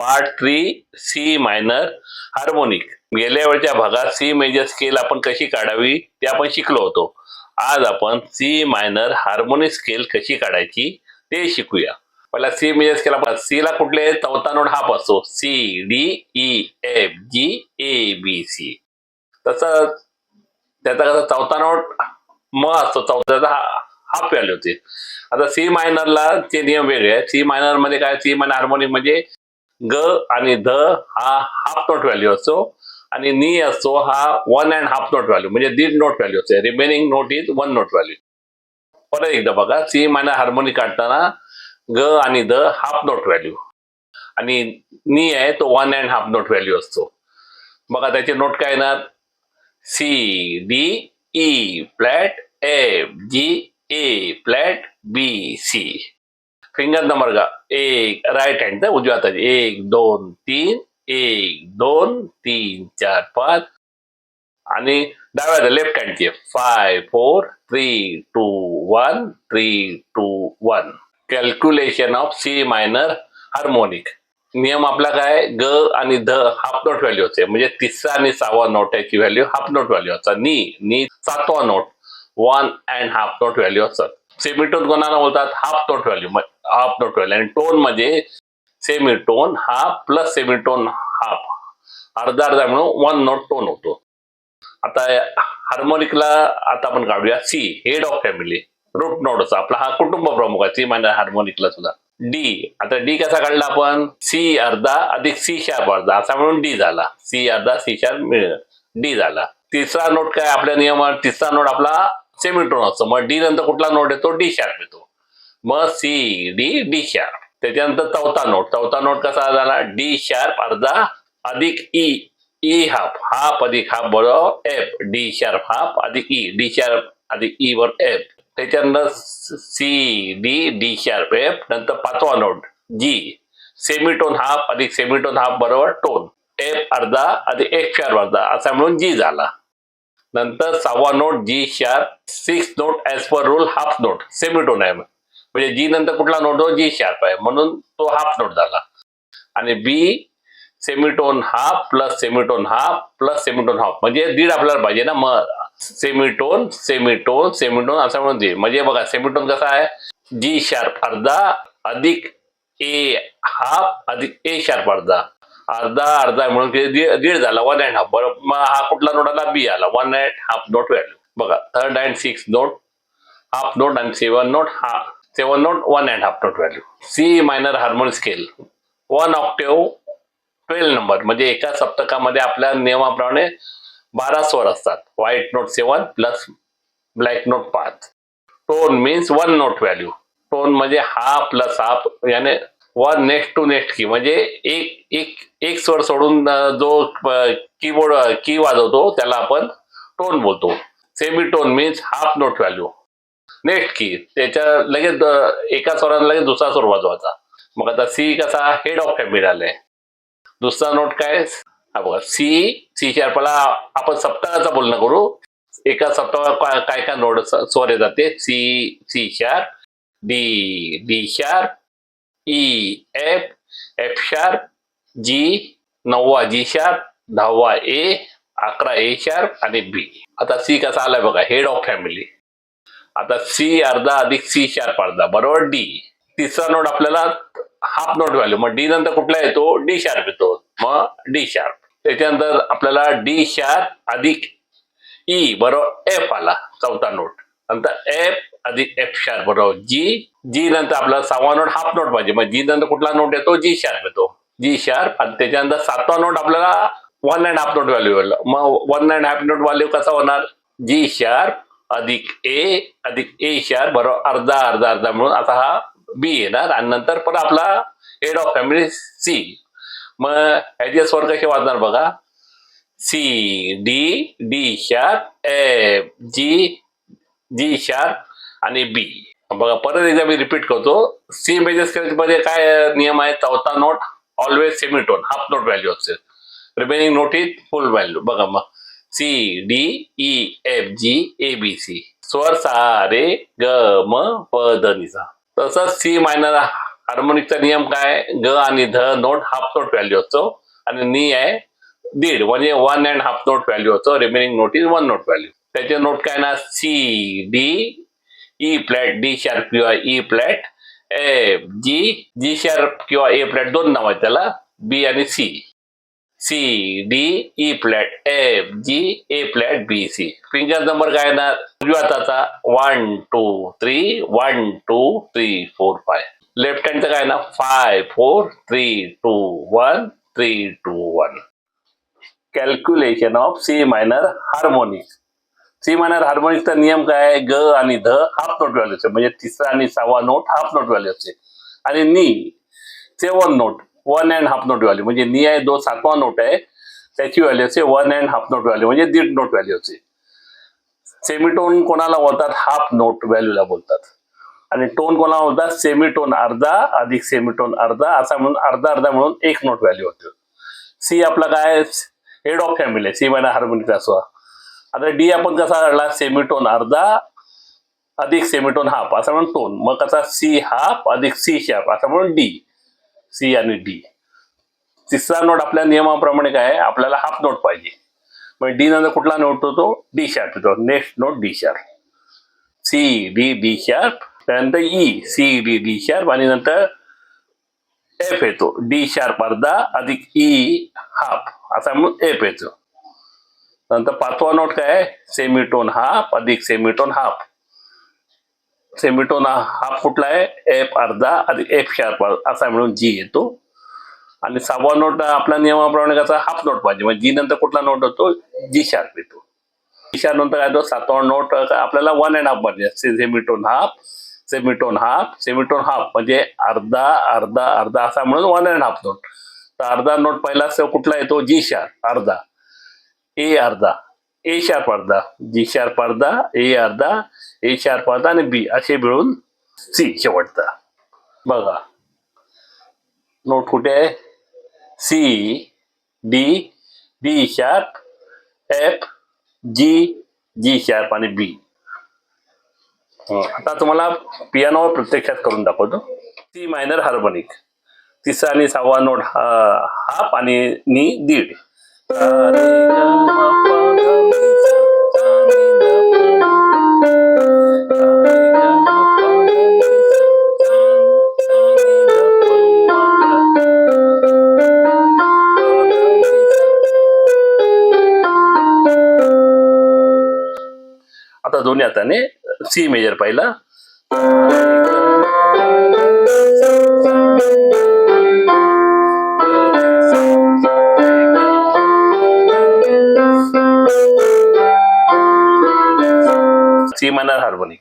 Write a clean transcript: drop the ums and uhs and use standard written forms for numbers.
Part 3 C minor harmonic. गेल्या वेळच्या भागात सी मेजर स्केल आपण कशी काढावी ते आपण शिकलो होतो. आज आपण सी मायनर हार्मोनिक स्केल कशी काढायची ते शिकूया. पहिला सी मेजर स्केल आपण सी ला कुठले चौथा नोट हाफ असतो. C D E F G A B C. तसं त्याचा कसा चौथा नोट म असतो, चौथ्याचा हाफ व्हॅल्यू होती. आता सी मायनरला चे नियम वेगळे आहेत. सी मायनर मध्ये काय, सी मायनर हार्मोनिक म्हणजे ग आणि ध हा हाफ नोट व्हॅल्यू असतो आणि नी असतो हा 1.5 नोट व्हॅल्यू, म्हणजे दीड नोट व्हॅल्यू असते. Remaining note is 1 note value. परत एकदा बघा, सी मायनर हार्मोनिक काढताना ग आणि ध हाफ नोट व्हॅल्यू आणि नी आहे तो 1.5 नोट व्हॅल्यू असतो. बघा त्याची नोट काय येणार, C D E flat F G A flat B C. Finger number का, एक राईट हँड उजव्या हाताची 1 2 3 1 2 3 4 5 आणि डाव्या लेफ्ट हँडची 5 4 3 2 1 3 2 1. Calculation of C minor harmonic. नियम आपला काय, ग आणि ध हाफ नोट व्हॅल्यू असते, म्हणजे तिसरा आणि सहावा नोट याची व्हॅल्यू हाफ नोट व्हॅल्यू असतात. नी सातवा नोट 1.5 नोट व्हॅल्यू असतात. सेमीटोन कोणाला बोलतात, half note value, half note value. आणि टोन म्हणजे semitone half plus semitone half, अर्धा अर्धा म्हणून 1 नोट टोन होतो. आता हार्मोनिकला आता आपण काढूया C, head of family, root note असतो आपला, हा कुटुंब प्रमुख आहे सी मायनर हार्मोनिकला सुद्धा. डी, आता डी कसा काढला आपण, सी अर्धा अधिक सी शार्प अर्धा असा म्हणून डी झाला. सी अर्धा सी शार्प डी झाला. तिसरा नोट काय आपल्या नियमात, तिसरा नोट आपला सेमीटोन असतो. मग डी नंतर कुठला नोट येतो, डी शार्प येतो. मग सी डी डी शार्प. त्याच्यानंतर चौथा नोट कसा झाला, डी शार्प अर्धा अधिक ई, ई हाफ, हाफ अधिक हाफ बरोबर एफ, डी शार्प हाफ अधिक ई, डी शार्प अधिक ई बरोबर एफ. त्याच्यानंतर C D D sharp F. नंतर पाचवा नोट जी, सेमीटोन हाफ अधिक सेमीटोन हाफ बरोबर टोन, एफ अर्धा अधिक एफ शार्प अर्धा असा म्हणून जी झाला. नंतर सहावा note G sharp, 6 note as per rule half note, semitone आहे म्हणजे जी नंतर कुठला नोट हो, जी शार्प आहे म्हणून तो हाफ नोट झाला. आणि B semitone half plus semitone half plus semitone half म्हणजे दीड आपल्याला पाहिजे ना. मग सेमीटोन सेमीटोन सेमीटोन असं म्हणून दीड. म्हणजे बघा सेमीटोन कसा आहे, जी शार्प अर्धा अधिक ए हाफ अधिक ए शार्प अर्धा, अर्धा अर्धा म्हणून दीड झाला, 1.5. बरोबर, मग हा कुठला नोट आला, बी आला, 1.5 नोट व्हॅल्यू. बघा third and 6 note half note आणि 7 note 1.5 note value. C minor harmonic scale 1 octave 12 number, म्हणजे एका सप्तकामध्ये आपल्या नियमाप्रमाणे 12 स्वर असतात. White note 7 plus black note 5. Tone means 1 note value. Tone म्हणजे हाफ प्लस हाफ, याने 1 नेक्स्ट टू नेक्स्ट की, म्हणजे एक स्वर सोडून जो कीबोर्ड की वाजवतो त्याला आपण टोन बोलतो. Semitone means half note value, next की, त्याच्या लगेच एका स्वराला लगेच दुसरा स्वर वाजवायचा. मग आता सी कसा, हेड ऑफ फॅमिली आलाय. दुसरा नोट काय, हा बघा सी शार्पला आपण सप्तकाचं बोलणं करू. एका सप्तकात काय काय नोट स्वर येतात ते, C sharp, D sharp, E F, F sharp, G, 9वा जी शार्प, 10वा ए, 11 ए शार्प आणि बी. आता सी कसा आलाय बघा, हेड ऑफ फॅमिली. आता सी अर्धा अधिक सी शार्प अर्धा बरोबर डी. तिसरा नोट आपल्याला हाफ नोट व्हॅल्यू, मग डी नंतर कुठला येतो, डी शार्प येतो, मग डी शार्प. त्याच्यानंतर आपल्याला डी शार्प अधिक ई बरोबर एफ आला, चौथा नोट. नंतर एफ अधिक एफ शार्प बरोबर जी. जी नंतर आपल्याला सहावा नोट हाफ नोट पाहिजे, मग जी नंतर कुठला नोट येतो, जी शार्प येतो, जी शार्प. आणि त्याच्यानंतर सातवा नोट आपल्याला 1.5 नोट व्हॅल्यू, मग 1.5 नोट व्हॅल्यू कसा होणार, जी शार्प अधिक ए शार्प बरोबर अर्धा अर्धा अर्धा म्हणून आता हा बी येणार. आणि नंतर पण आपला हेड ऑफ फॅमिली सी. मग ह्याचे स्वर कसे वाजणार बघा, C D D sharp F G G sharp आणि बी. बघा परत एकदा मी रिपीट करतो. सी मेजर स्केल मध्ये काय नियम आहे, चौथा note always semitone half note value असते, remaining note is full value. बघा मग C D E F G A B C, स्वर सा रे ग म प ध नि सा. तसंच सी मायनर हार्मोनिकचा नियम काय, ग आणि ध नोट हाफ नोट व्हॅल्यू असतो आणि नी आहे दीड, म्हणजे 1.5 नोट व्हॅल्यू असतो. Remaining note is 1 note value. त्याचे नोट काय ना, C D, E flat, D sharp किंवा E flat, F G, G sharp किंवा ए फ्लॅट दोन नाव आहेत त्याला, बी आणि C. C D E flat, F G, A flat, B C. Finger number काय ना, उजव्या हाताचा 1 2 3 1 2 3 4 5. लेफ्ट हँडचं काय ना, 5 4 3 2 1 3 2 1. Calculation of C minor harmonic. C minor हार्मोनिकचा नियम काय आहे, ग आणि ध हाफ नोट व्हॅल्यू असते, म्हणजे तिसरा आणि सहावा नोट हाफ नोट व्हॅल्यू असते. आणि नी 7 नोट 1.5 नोट व्हॅल्यू, म्हणजे नी आहे जो 7वा नोट आहे त्याची व्हॅल्यू असते 1.5 नोट व्हॅल्यू, म्हणजे दीड नोट व्हॅल्यू असते. सेमीटोन कोणाला बोलतात, हाफ नोट व्हॅल्यूला बोलतात. आणि टोन कोणाला बोलतात, सेमीटोन अर्धा अधिक सेमीटोन अर्धा, असा म्हणून अर्धा अर्धा म्हणून एक नोट व्हॅल्यू होतो. सी आपला काय, हेड ऑफ फॅमिली आहे सी मायनर हार्मोनिकचा असो. आता डी आपण कसा काढला, सेमीटोन अर्धा अधिक सेमीटोन हाफ असा म्हणून टोन, मग कसा सी हाफ अधिक सी शार्प असा म्हणून डी. सी आणि डी. तिसरा नोट आपल्या नियमाप्रमाणे काय, आपल्याला हाफ नोट पाहिजे, मग डी नंतर कुठला नोट होतो, डी शार्प येतो. Next note D sharp, C D D sharp, त्यानंतर E C D D sharp, आणि नंतर एफ येतो, डी शार्प अर्धा अधिक ई हाफ असा म्हणून एफ येतो. नंतर पाचवा नोट काय, सेमीटोन हाफ अधिक सेमीटोन हाफ. सेमीटोन हाफ कुठला आहे, एफ अर्धा अधिक एफ शार्प असा म्हणून जी येतो. आणि सहावा नोट आपल्या नियमाप्रमाणे कसा हाफ नोट पाहिजे, म्हणजे जी नंतर कुठला नोट होतो, जी शार्प येतो. जी शार्प नंतर काय तो सातवा नोट आपल्याला 1.5 पाहिजे, semitone half semitone half semitone half, म्हणजे अर्धा अर्धा अर्धा असा म्हणून 1.5 नोट. तर अर्धा नोट पहिला कुठला येतो, जी शार्प अर्धा, ए अर्धा, ए शार्प अर्धा, जी शार्प अर्धा, ए अर्धा, ए शार्प अर्धा आणि बी असे मिळून सी शेवटचा. बघा नोट कुठे आहे, C D D sharp, F G, G sharp आणि बी. आता तुम्हाला पियानोवर प्रत्यक्षात करून दाखवतो. सी मायनर हार्मोनिक, तिसरा आणि सहावा नोट हाफ आणि नी दीड. आता दोन्ही हाताने सी मेजर पहिला, सी मायनर हार्मोनिक.